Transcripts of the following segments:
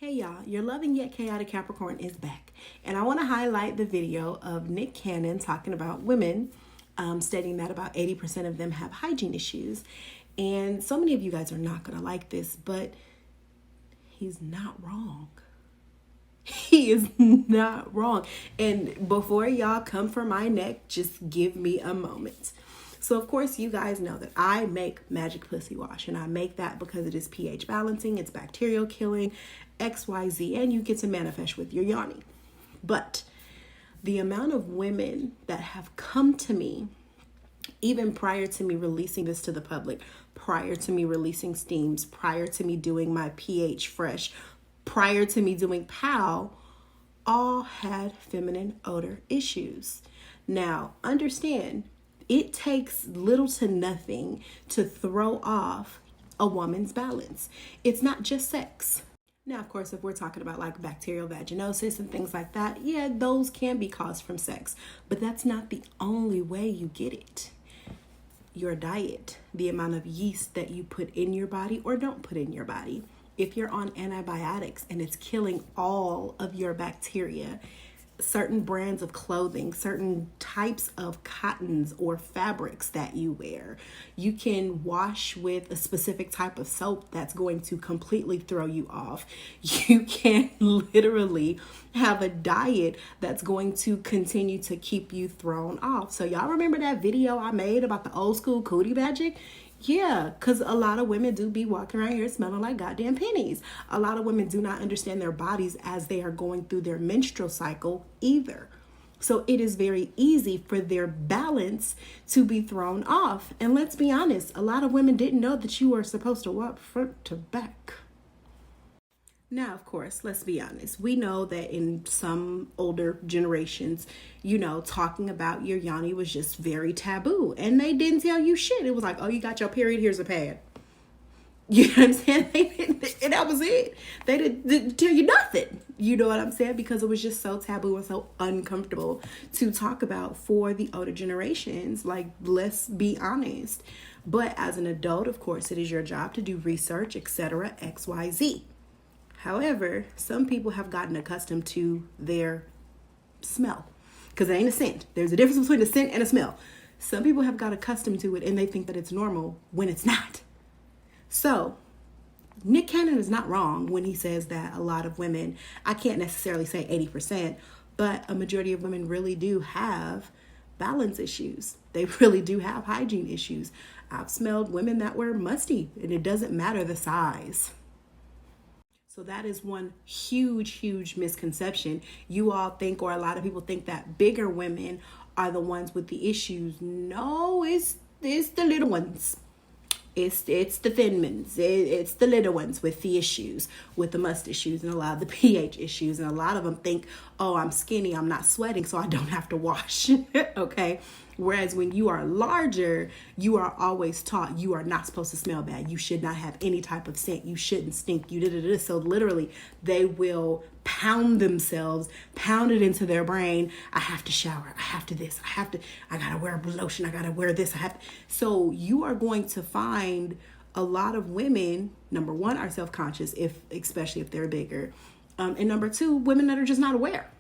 Hey y'all, your loving yet chaotic Capricorn is back. And I want to highlight the video of Nick Cannon talking about women, stating that about 80% of them have hygiene issues. And so many of you guys are not going to like this, but he's not wrong. He is not wrong. And before y'all come for my neck, just give me a moment. So of course you guys know that I make Magic Pussy Wash, and I make that because it is pH balancing, it's bacterial killing, XYZ, and you get to manifest with your yoni. But the amount of women that have come to me, even prior to me releasing this to the public, prior to me releasing steams, prior to me doing my pH fresh, prior to me doing POW, all had feminine odor issues. Now, understand, it takes little to nothing to throw off a woman's balance. It's not just sex. Now, of course, if we're talking about like bacterial vaginosis and things like that, yeah, those can be caused from sex, but that's not the only way you get it. Your diet, the amount of yeast that you put in your body or don't put in your body. If you're on antibiotics and it's killing all of your bacteria, certain brands of clothing, certain types of cottons or fabrics that you wear, you can wash with a specific type of soap that's going to completely throw you off. You can literally have a diet that's going to continue to keep you thrown off. So y'all remember that video I made about the old school cootie magic? Yeah, because a lot of women do be walking around here smelling like goddamn pennies. A lot of women do not understand their bodies as they are going through their menstrual cycle either. So it is very easy for their balance to be thrown off. And let's be honest, a lot of women didn't know that you were supposed to walk front to back. Now, of course, let's be honest. We know that in some older generations, talking about your yoni was just very taboo. And they didn't tell you shit. It was like, oh, you got your period, here's a pad. You know what I'm saying? And that was it. They didn't tell you nothing. You know what I'm saying? Because it was just so taboo and so uncomfortable to talk about for the older generations. Like, let's be honest. But as an adult, of course, it is your job to do research, etc., XYZ. However, some people have gotten accustomed to their smell because it ain't a scent. There's a difference between a scent and a smell. Some people have got accustomed to it and they think that it's normal when it's not. So Nick Cannon is not wrong when he says that a lot of women, I can't necessarily say 80%, but a majority of women really do have balance issues. They really do have hygiene issues. I've smelled women that were musty, and it doesn't matter the size. So that is one huge misconception. You all think, or a lot of people think, that bigger women are the ones with the issues. No, it's the little ones. It's the thin ones. It's the little ones with the issues, with the must issues and a lot of the pH issues. And a lot of them think, oh, I'm skinny, I'm not sweating, so I don't have to wash. Okay. Whereas when you are larger, you are always taught you are not supposed to smell bad. You should not have any type of scent. You shouldn't stink. So literally they will pound it into their brain. I have to shower. I have to this. I gotta wear lotion. I gotta wear this. So you are going to find a lot of women, number one, are self-conscious, especially if they're bigger. And number two, women that are just not aware.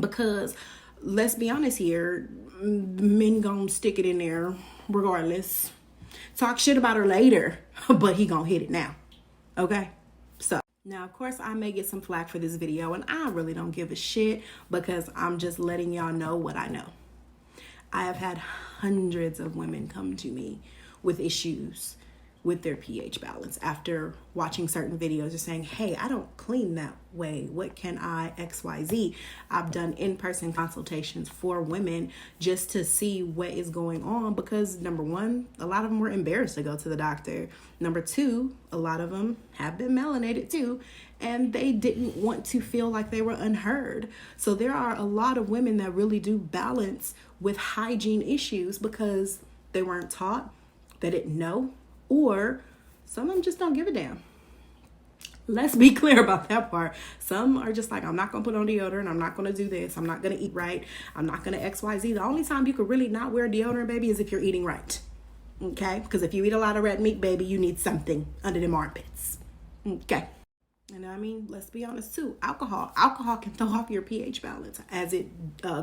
Because let's be honest here, men gonna stick it in there regardless. Talk shit about her later, but he gonna hit it now. Okay? So now, of course, I may get some flack for this video, and I really don't give a shit because I'm just letting y'all know what I know. I have had hundreds of women come to me with issues with their pH balance after watching certain videos or saying, hey, I don't clean that way. What can I XYZ? I've done in-person consultations for women just to see what is going on because number one, a lot of them were embarrassed to go to the doctor. Number two, a lot of them have been melanated too, and they didn't want to feel like they were unheard. So there are a lot of women that really do balance with hygiene issues because they weren't taught, they didn't know, or some of them just don't give a damn. Let's be clear about that part. Some are just like, I'm not going to put on deodorant. I'm not going to do this. I'm not going to eat right. I'm not going to XYZ. The only time you could really not wear deodorant, baby, is if you're eating right. Okay? Because if you eat a lot of red meat, baby, you need something under them armpits. Okay? And I mean, let's be honest too. Alcohol can throw off your pH balance as it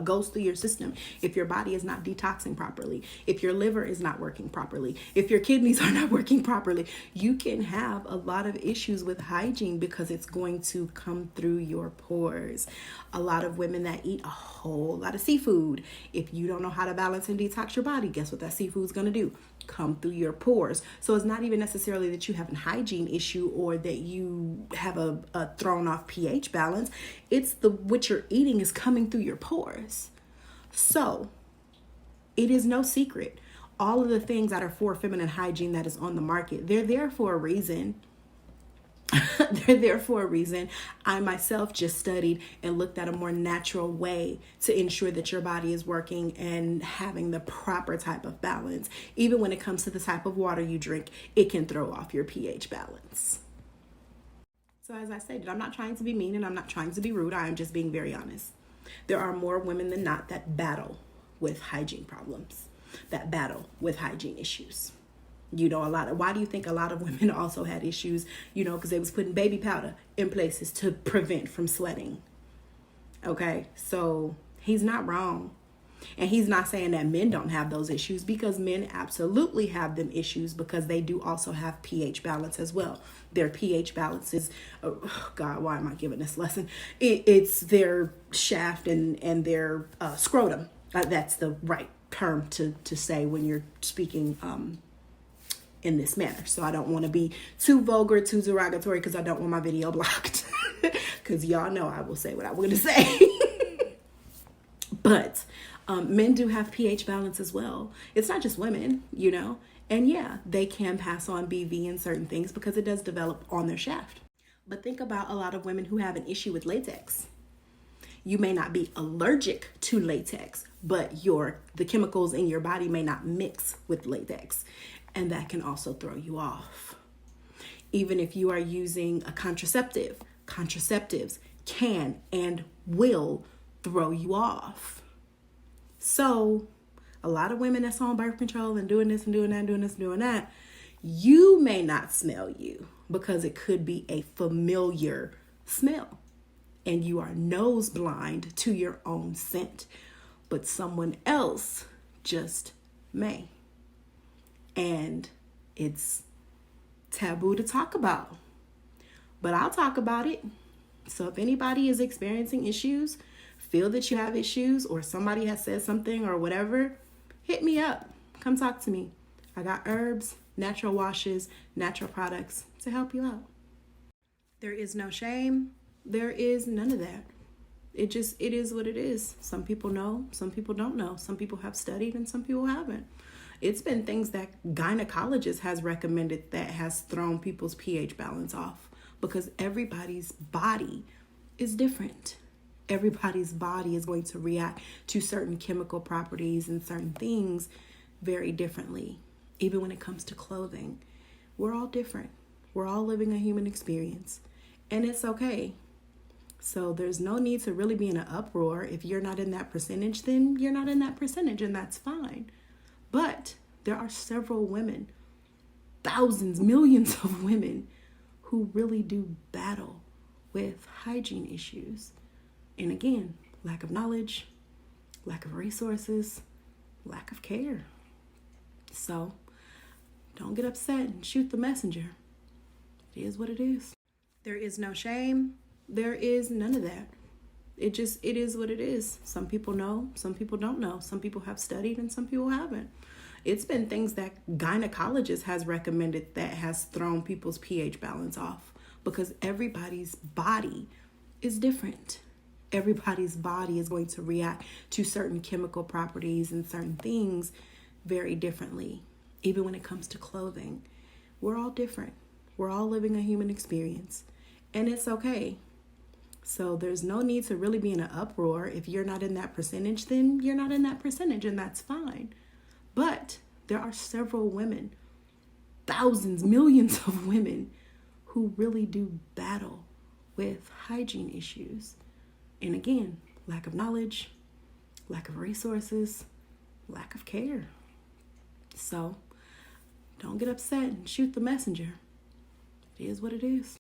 goes through your system. If your body is not detoxing properly, if your liver is not working properly, if your kidneys are not working properly, you can have a lot of issues with hygiene because it's going to come through your pores. A lot of women that eat a whole lot of seafood, if you don't know how to balance and detox your body, guess what that seafood's going to do? Come through your pores. So it's not even necessarily that you have a hygiene issue or that you have a thrown off pH balance. It's what you're eating is coming through your pores. So it is no secret. All of the things that are for feminine hygiene that is on the market, they're there for a reason. They're there for a reason. I myself just studied and looked at a more natural way to ensure that your body is working and having the proper type of balance. Even when it comes to the type of water you drink, it can throw off your pH balance. So as I stated, I'm not trying to be mean and I'm not trying to be rude. I am just being very honest. There are more women than not that battle with hygiene problems, that battle with hygiene issues. Why do you think a lot of women also had issues? Because they was putting baby powder in places to prevent from sweating. Okay, so he's not wrong. And he's not saying that men don't have those issues, because men absolutely have them issues, because they do also have pH balance as well. Their pH balance is, oh God, why am I giving this lesson? It's their shaft and their scrotum. That's the right term to say when you're speaking in this manner. So I don't want to be too vulgar, too derogatory, because I don't want my video blocked. Because y'all know I will say what I'm going to say. But men do have pH balance as well. It's not just women, And yeah, they can pass on BV and certain things because it does develop on their shaft. But think about a lot of women who have an issue with latex. You may not be allergic to latex, but the chemicals in your body may not mix with latex. And that can also throw you off. Even if you are using a contraceptive, contraceptives can and will throw you off. So a lot of women that's on birth control and doing this and doing that and doing this and doing that, you may not smell you because it could be a familiar smell. And you are nose blind to your own scent. But someone else just may. And it's taboo to talk about. But I'll talk about it. So if anybody is experiencing issues, feel that you have issues, or somebody has said something or whatever, hit me up. Come talk to me. I got herbs, natural washes, natural products to help you out. There is no shame. There is none of that. It is what it is. Some people know, some people don't know. Some people have studied and some people haven't. It's been things that gynecologists has recommended that has thrown people's pH balance off, because everybody's body is different. Everybody's body is going to react to certain chemical properties and certain things very differently. Even when it comes to clothing, we're all different. We're all living a human experience, and it's okay. So there's no need to really be in an uproar. If you're not in that percentage, then you're not in that percentage, and that's fine. But there are several women, thousands, millions of women who really do battle with hygiene issues. And again, lack of knowledge, lack of resources, lack of care. So don't get upset and shoot the messenger. It is what it is. There is no shame. There is none of that. It is what it is. Some people know, some people don't know. Some people have studied and some people haven't. It's been things that gynecologists has recommended that has thrown people's pH balance off, because everybody's body is different. Everybody's body is going to react to certain chemical properties and certain things very differently. Even when it comes to clothing, we're all different. We're all living a human experience, and it's okay. So there's no need to really be in an uproar. If you're not in that percentage, then you're not in that percentage, and that's fine. But there are several women, thousands, millions of women who really do battle with hygiene issues. And again, lack of knowledge, lack of resources, lack of care. So don't get upset and shoot the messenger. It is what it is.